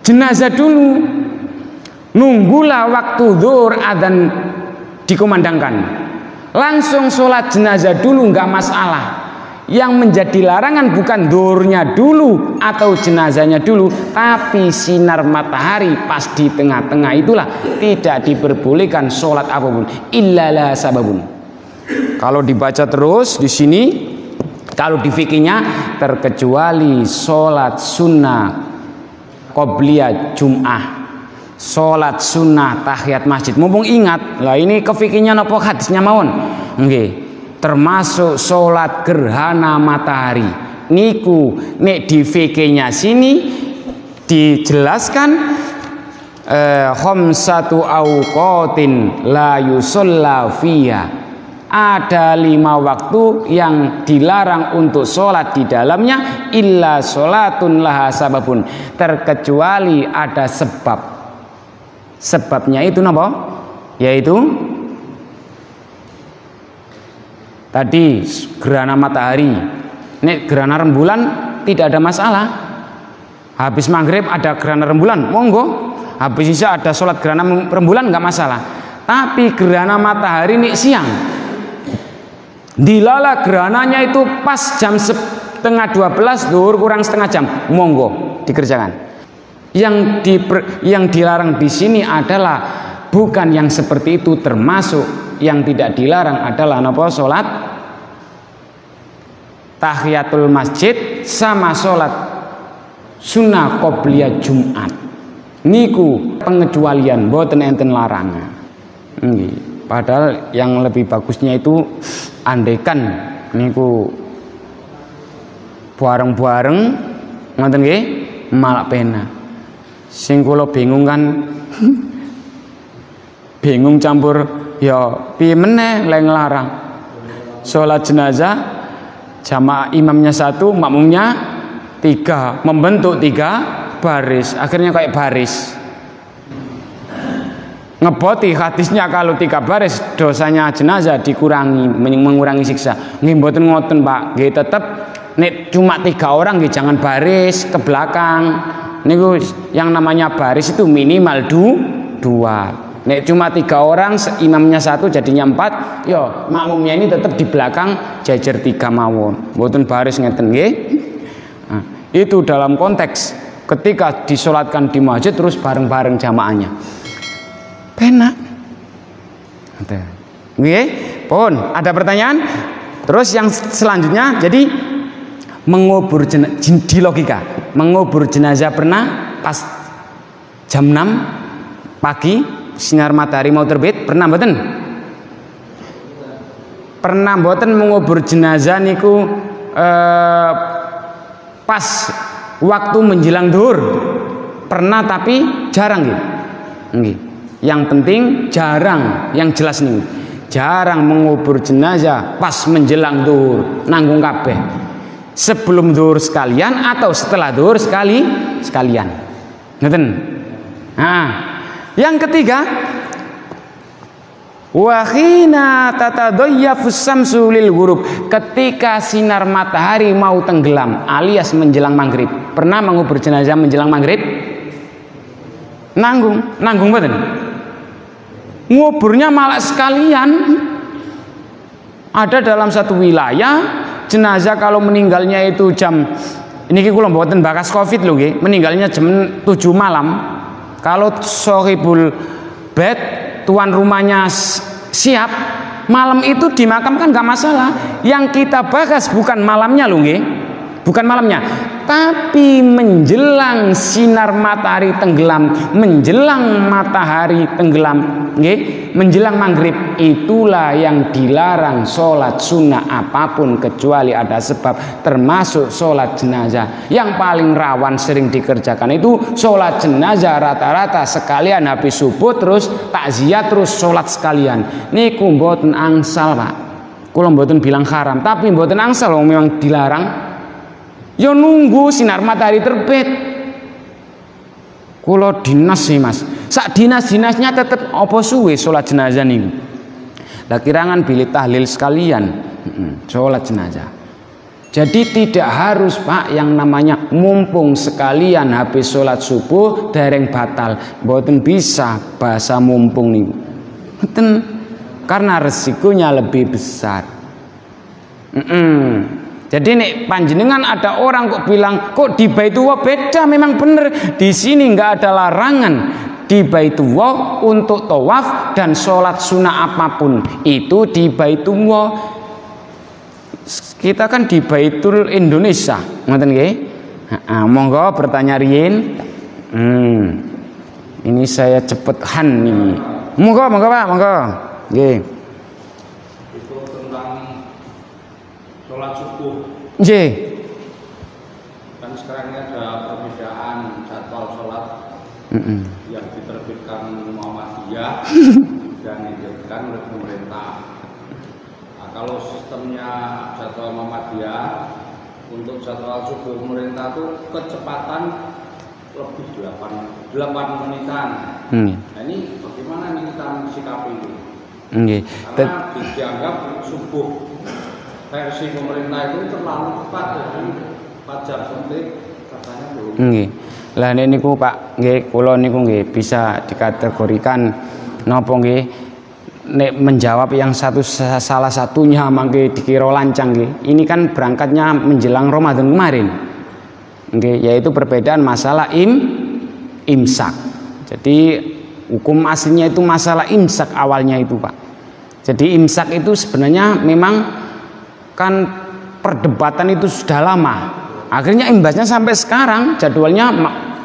jenazah dulu, nunggulah waktu zuhur adzan dikumandangkan, langsung sholat jenazah dulu, nggak masalah. Yang menjadi larangan bukan zuhurnya dulu atau jenazahnya dulu, tapi sinar matahari pas di tengah-tengah itulah tidak diperbolehkan sholat apapun illa sababun. Kalau dibaca terus di sini, kalau di fikihnya, terkecuali sholat sunnah qobliyah Jum'ah, sholat sunnah tahiyat masjid. Mumpung ingat, lah ini kefikihnya napa hadisnya mawon. Nggih. Termasuk sholat gerhana matahari. Niku nek di fikihnya sini dijelaskan khamsatu awqatin la yusalla fiha. Ada 5 waktu yang dilarang untuk sholat di dalamnya illa sholatun laha sababun, terkecuali ada sebab. Sebabnya itu napa? Yaitu tadi gerhana matahari. Nek gerhana rembulan tidak ada masalah. Habis maghrib ada gerhana rembulan, monggo. Habis isya ada sholat gerhana rembulan, nggak masalah. Tapi gerhana matahari nek siang, dilala gerhananya itu pas jam 11:30 zuhur kurang setengah jam, monggo dikerjakan. Yang dilarang di sini adalah bukan yang seperti itu, termasuk yang tidak dilarang adalah napa? Sholat tahiyatul masjid sama sholat sunnah qobliyah Jumat. Niku pengecualian, boten enten larangan. Padahal yang lebih bagusnya itu andaikan niku bareng-bareng ngoten nggih malak pena. Sing kula bingung kan bingung campur ya piye meneh lek nglarang sholat jenazah jamaah imamnya 1 makmumnya 3 membentuk 3 baris, akhirnya kayak baris ngeboti hadisnya kalau 3 baris dosanya jenazah dikurangi, mengurangi siksa. Nggih mboten ngoten Pak, nggih tetep nek cuma 3 orang nggih jangan baris ke belakang. Niku yang namanya baris itu minimal 2. Nek cuma 3 orang, imamnya 1 jadinya 4, yo makmumnya ini tetap di belakang jajar 3 mawon. Mboten baris ngeten nggih. Nah, itu dalam konteks ketika disolatkan di masjid terus bareng-bareng jamaahnya. Penak. Nggih, pun ada pertanyaan? Terus yang selanjutnya, jadi mengubur jenazah di logika. Mengubur jenazah pernah pas jam 6 pagi sinar matahari mau terbit, pernah mboten? Pernah mboten mengubur jenazah niku pas waktu menjelang zuhur? Pernah tapi jarang nggih. Nggih. Yang penting jarang, yang jelas nih jarang mengubur jenazah pas menjelang zuhur, nanggung kabeh. Sebelum zuhur sekalian atau setelah zuhur sekalian. Ngoten. Nah, yang ketiga, wa khina tatadayyafus samsu lil ghurub, ketika sinar matahari mau tenggelam alias menjelang maghrib. Pernah mengubur jenazah menjelang maghrib? Nanggung mboten? Nguburnya malah sekalian. Ada dalam satu wilayah jenazah kalau meninggalnya itu jam ini kula mboten bakas Covid lho nggih, meninggalnya jam 7 malam. Kalau sohibul bed tuan rumahnya siap, malam itu dimakamkan nggak masalah. Yang kita bahas bukan malamnya loh nggih, bukan malamnya, tapi menjelang sinar matahari tenggelam, menjelang matahari tenggelam, nggih, menjelang maghrib, itulah yang dilarang sholat sunnah apapun kecuali ada sebab, termasuk sholat jenazah. Yang paling rawan sering dikerjakan itu sholat jenazah rata-rata sekalian habis subuh terus takziah terus sholat sekalian. Niku mboten angsal Pak, kula mboten bilang haram, tapi mboten angsal memang dilarang. Yo nunggu sinar matahari terbit. Kula dinas sih Mas, sak dinas-dinasnya tetep apa suwe sholat jenazah niku. Lah kirangan bilih tahlil sekalian sholat jenazah. Jadi tidak harus Pak yang namanya mumpung sekalian habis sholat subuh dereng batal. Mboten bisa bahasa mumpung nih. Mboten, karena resikonya lebih besar. Jadi nek panjenengan ada orang kok bilang kok di Baitullah beda, memang bener di sini nggak ada larangan di Baitullah untuk tawaf dan sholat sunnah apapun itu di Baitullah. Kita kan di Baitul Indonesia, ngoten nggih. Monggo bertanya Rien. Ini saya cepetan nih. Monggo Pak, monggo. Nggih. Itu tentang sholat subuh. Nggih. Kan sekarang ini ada perbedaan jadwal sholat yang diterbitkan Muhammadiyah dan diterbitkan oleh pemerintah. Nah, kalau sistemnya jadwal Muhammadiyah untuk jadwal subuh pemerintah itu kecepatan lebih 8 menitan. Nah ini bagaimana nih kita mensikapi itu? Karena dianggap subuh versi pemerintah itu terlalu cepat, jadi 4 jam sampai katanya belum. Lah niku Pak, nggih kula niku nggih bisa dikategorikan napa nggih nek menjawab yang salah satunya mangke dikira lancang nggih. Ini kan berangkatnya menjelang Ramadan kemarin. Nggih, yaitu perbedaan masalah imsak. Jadi hukum aslinya itu masalah imsak awalnya itu Pak. Jadi imsak itu sebenarnya memang kan perdebatan itu sudah lama. Akhirnya imbasnya sampai sekarang jadwalnya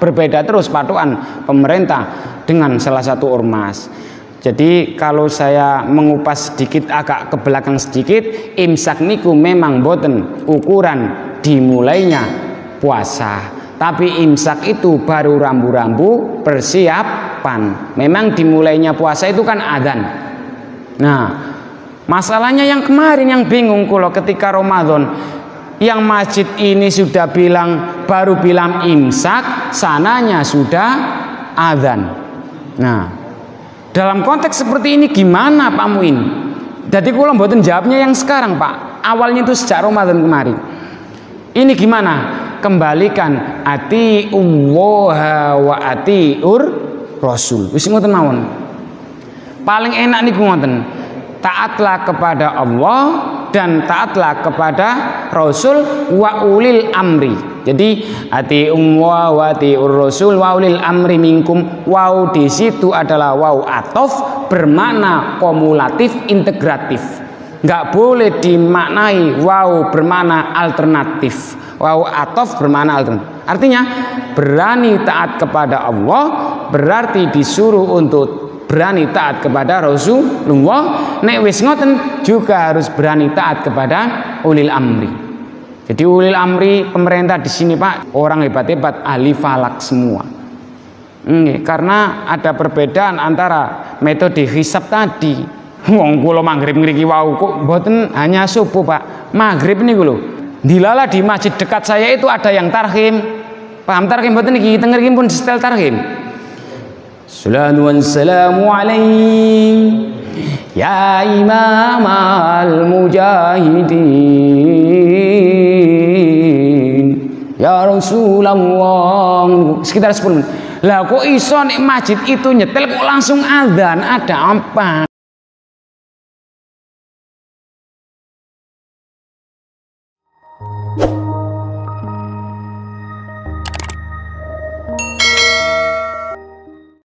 berbeda terus patokan pemerintah dengan salah satu ormas. Jadi kalau saya mengupas sedikit agak ke belakang sedikit, imsak niku memang boten ukuran dimulainya puasa. Tapi imsak itu baru rambu-rambu persiapan. Memang dimulainya puasa itu kan adzan. Nah, masalahnya yang kemarin yang bingung kalau ketika Ramadan, yang masjid ini sudah baru bilang imsak, sananya sudah adzan. Nah, dalam konteks seperti ini gimana Pak Muin? Jadi kalau mboten jawabnya yang sekarang Pak, awalnya itu sejak Ramadan kemarin. Ini gimana? Kembalikan atiullaha wa atiur rasul. Wis ngoten mawon. Paling enak niku ngoten. Taatlah kepada Allah dan taatlah kepada Rasul wa ulil amri. Jadi atiullaha wa atiur rasul wa ulil amri minkum. Wau di situ adalah wau atof bermakna kumulatif integratif. Enggak boleh dimaknai wau bermakna alternatif. Wau atof bermakna alternatif. Artinya berani taat kepada Allah berarti disuruh untuk berani taat kepada Rasulullah. Nek wis ngoten juga harus berani taat kepada ulil amri. Jadi ulil amri pemerintah di sini Pak orang hebat-hebat ahli falak semua. Karena ada perbedaan antara metode hisab tadi. Wong kula maghrib ngriki wau kok mboten hanya subuh Pak. Maghrib niku lho. Dilala di masjid dekat saya itu ada yang tarhim. Paham tarhim mboten niki? Teng mriki pun setel tarhim. Salatu wassalamu alaihi ya imam al-mujahidin ya Rasulullah. Sekitar 10 menit. Lah kok iso nek masjid itu nyetel kok langsung adzan, ada apa?